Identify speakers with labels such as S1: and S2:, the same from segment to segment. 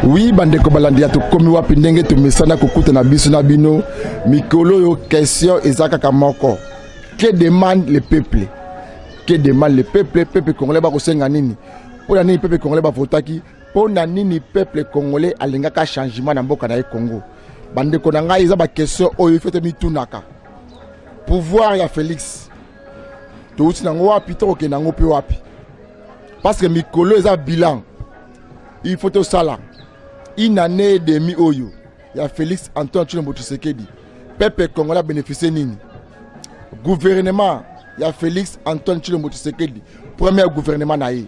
S1: Oui, bandeko balandia to komi wapi ndenge to mesana kokuta na biso na bino mikolo yo question ezaka kamoko. Que demande le peuple? Que demande le peuple? Peuple congolais ba kosenga nini? Pona nini peuple congolais ba votaki? Pona nini peuple congolais alingaka changement na mboka na Congo? Bandeko na ngai eza ba question oyo fete mitunaka. Pouvoir ya Félix. To uti nango wapi to ke nango pe wapi? Parce que mikolo eza bilan. Il faut tout ça là. Une année et demie oyo. Il y a Félix Antoine Tshilombo Tshisekedi. Peuple congolais a bénéficié nini? Gouvernement, il y a Félix Antoine Tshilombo Tshisekedi. Premier gouvernement naïe.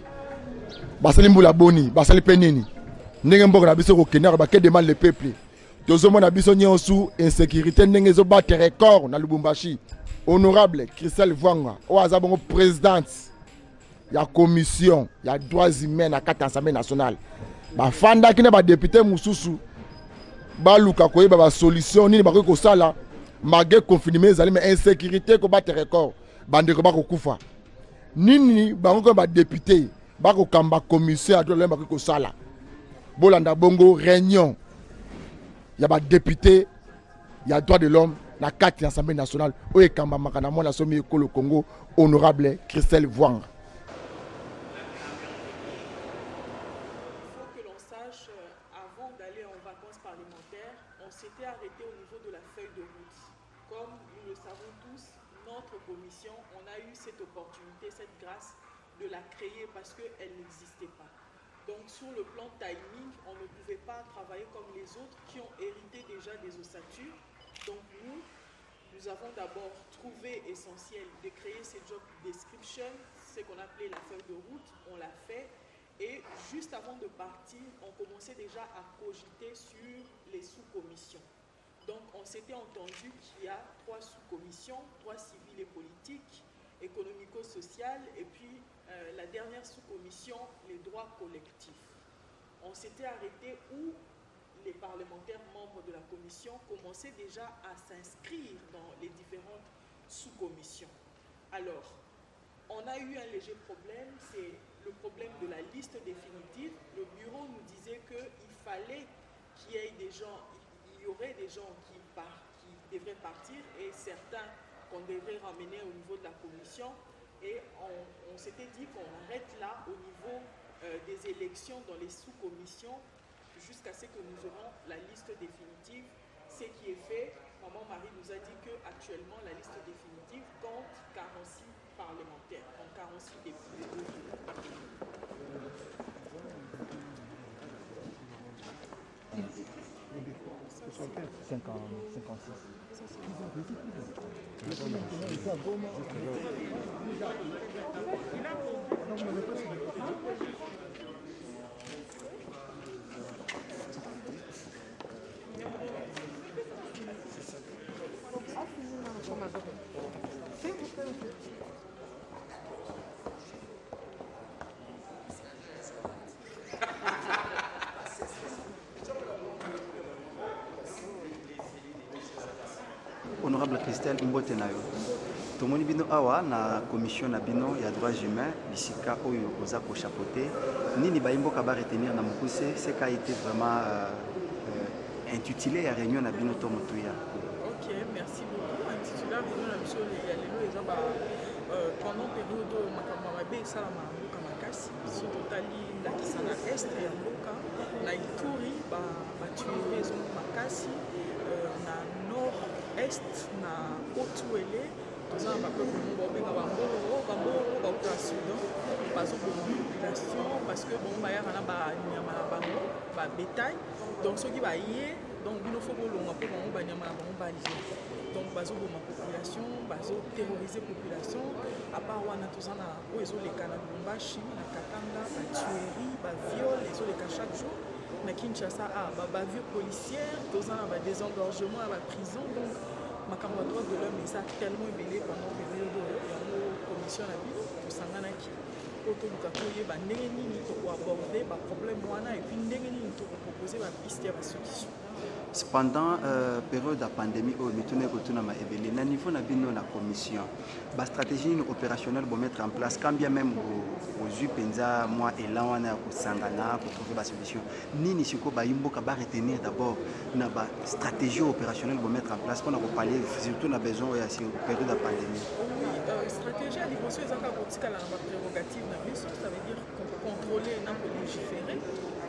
S1: Basali Mboula Boni, Basali Penini. Ndenge mboko na biso ko kenera ba ke demande le peuple. Tozomo na biso nyonsu insécurité ndenge zo battre record na Lubumbashi. Honorable Christelle Vwanga, o azabongo présidente. Il y a commission, il y a droits humains à la Assemblée nationale. Bafanda qui n'est pas député Moussoussou. Baluka koye ba solution ni ba ko sala. Magé confinement zali mais insécurité ko battre record. Bande ko ba ko kufa. Nini ba ko ba député, ba ko kamba commission à droit ba ko sala. Bolanda bongo réunion. Il y a ba député, il y a droit de l'homme na carte l'Assemblée nationale. Oye kamba makana mo na somi ko le Congo honorable Christelle Vwanga.
S2: Avant d'aller en vacances parlementaires, on s'était arrêté au niveau de la feuille de route. Comme nous le savons tous, notre commission, on a eu cette opportunité, cette grâce de la créer parce qu'elle n'existait pas. Donc sur le plan timing, on ne pouvait pas travailler comme les autres qui ont hérité déjà des ossatures. Donc nous avons d'abord trouvé essentiel de créer ces job description, ce qu'on appelait la feuille de route, on l'a fait. Et juste avant de partir, on commençait déjà à cogiter sur les sous-commissions. Donc on s'était entendu qu'il y a 3 sous-commissions, 3 civiles et politiques, économico-sociales, et puis la dernière sous-commission, les droits collectifs. On s'était arrêté où les parlementaires membres de la commission commençaient déjà à s'inscrire dans les différentes sous-commissions. Alors, on a eu un léger problème, c'est le problème de la liste définitive. Le bureau nous disait qu'il fallait qu'il y ait des gens, il y aurait des gens qui devraient partir et certains qu'on devrait ramener au niveau de la commission. Et on s'était dit qu'on arrête là au niveau des élections dans les sous-commissions jusqu'à ce que nous aurons la liste définitive. Ce qui est fait, Maman Marie nous a dit qu'actuellement la liste définitive compte 46 parlementaires, donc 46 députés.
S3: Honorable Christelle Mbote Nayo. Tomoni bino awa na commission na bino ya droits humains bisika oyo oza ko chapeauter nini baimboka ba retenir na mokuse ce qui a été vraiment intitulé à réunion na bino to motuya.
S2: OK, merci beaucoup. Intitulé à réunion na biso ya lelo eza ba pendant période makambo mabe sala mboka makasi so totali la kisana est ya mboka na Ituri ba tuer ezo makasi na nord est na Otuele toza na peuple babenga bambolo bauta Soudan bazoboma population parce que bon bayaka na banyama na bango babétail donc soki baye donc bino fo bolonga mpo bango banyama na bango balie donc bazoboma population bazoterroriser population à part wana toza na oyo ezoleka na Lubumbashi na Katanga batuerie baviole ezoleka chaque jour na Kinshasa bavure policière toza na badésengorgement à la prison donc makambo ya droit de l'homme eza tellement ebele pendant période yango commission na bino tosanganaki po toluka koyeba ndenge nini tokoaborde baproblème wana epuis ndenge nini tokopropose bapiste ya basolution.
S3: Cependant, période de pandémie, au niveau de la commission, la stratégie opérationnelle pour mettre en place, quand bien même aux UPENZA, moi et là, on a Sangana pour trouver la solution. Ni si ko ba yimbo ka ba retenir d'abord na ba stratégie opérationnelle pour mettre en place pour parler surtout na besoin de la période de pandémie.
S2: Oui, stratégie à l'évolution des accords la prérogative na mission, ça veut dire contrôler et légiférer.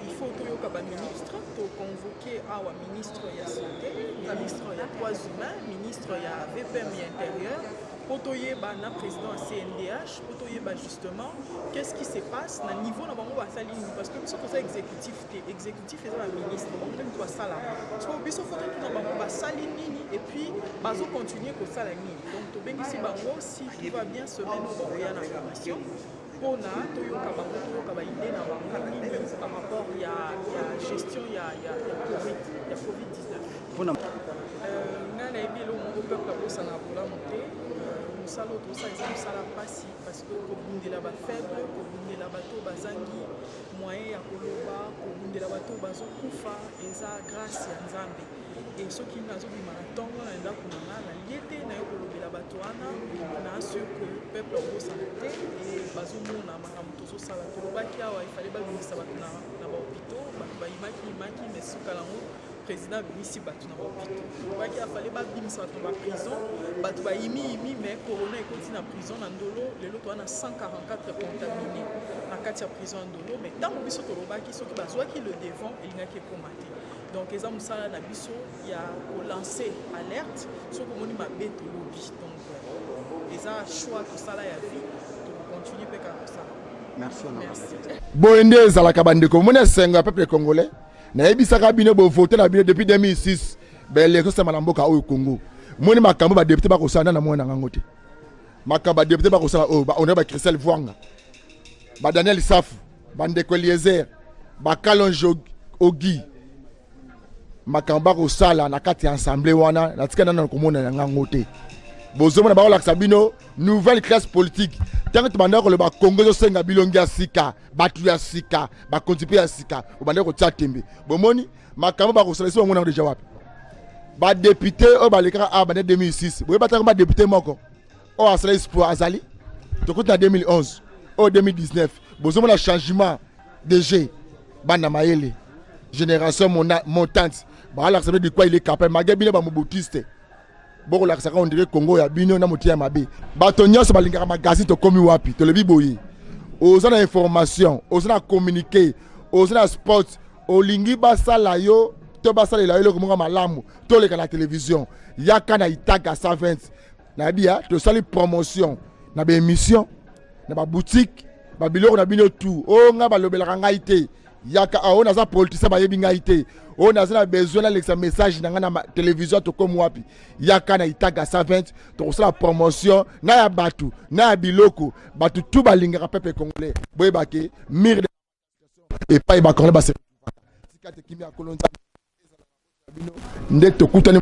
S2: Il faut que le ministre pour convoquer un ministre de la santé, ministre des droits humains, ministre de la VPM intérieur, pour que le président de CNDH, pour que justement qu'est-ce qui se passe au niveau de la ligne. Parce que nous sommes exécutif, exécutif est le ministre, nous sommes ça là. Parce que nous sommes la ligne et puis nous continuer pour ça la ligne. Donc, si tout va bien, semaine où il y a la formation. Pour la idée par rapport à la gestion de la COVID-19. Nous avons parce que la faible, la bateau bazangi, moyen à Koloba, la bateau bazo kufa, et ça grâce à Nzambe. Et ceux qui n'ont pas marathon, la liété, la bateau, on a sûr que le peuple a santé et bazo na makamutoso sala tolobaki awa il fallait babimisa bato na bahôpitaux bato bayimaki mais sukalango président bimisi bato na bahôpitaux tolobaki afale babimisa bato na baprison bato bayimi mais corona ekoti na prison na ndolo lelo toza na 144 contaminés na kati ya prison ya ndolo mais ntango biso tolobaki soki bazwaki le devant elingaki ekoma te donc eza mosala na biso ya kolancer alerte soki omoni mabe tolobi donc eza choix tosala ya vie tokcontinue mpe kaka kosala. Merci.
S1: Boende ezalaka bandeko mona sengo ya peuple congolais nayebisaka bino bovote na bino depuis 2006 bele kosema na mboka oyo Congo moni makambo ba député bakosala na mwana ngango te makambo ba député bakosala oyo ba honorable Christelle Vwanga ba Daniel Safu ba Ndeko Eliezer ba Kalonjo Ogi makambo bakosala na kati ya assemblée wana na tika na komona na ngango te bozomona bakolakisa bino nouvelle classe politique tant que tubandaka koloba Congo ezosenga bilongi ya sika batu ya sika bakonzi ya sika obandaka kotia tembe bomoni makambo bakosala esi bango nango deja wapi badepute oyo balekaka awa bande 2006 boye bataka badepute moko oyo asala espoir azali tokoti na 2011 oyo 2019 bozomona changement DG bana mayele génération montante bakolakisa bino de quoi il est capable mage bino bamobutiste boko la on dirait Congo ya bino na motia mabe bato nyonso balingaka magazine to komi wapi to lebi boyi ozana information ozana communiquer ozana sport olingi basala yo to basala la yo ko malamu to le kana télévision yaka na itaga 120 na bia to sali promotion na ba émission na ba boutique ba biloko na bino tout o nga balobelaka ngai te yaka o na za politicien ba yebi ngai te on a besoin d'Alexa message dans la télévision to comme wapi yaka na itaga 120 to la promotion na ya batu na ya biloko batu tout balinga peuple congolais boye bake mire et pas ba congolais ba se sikate kimi akolonza ndek to kutani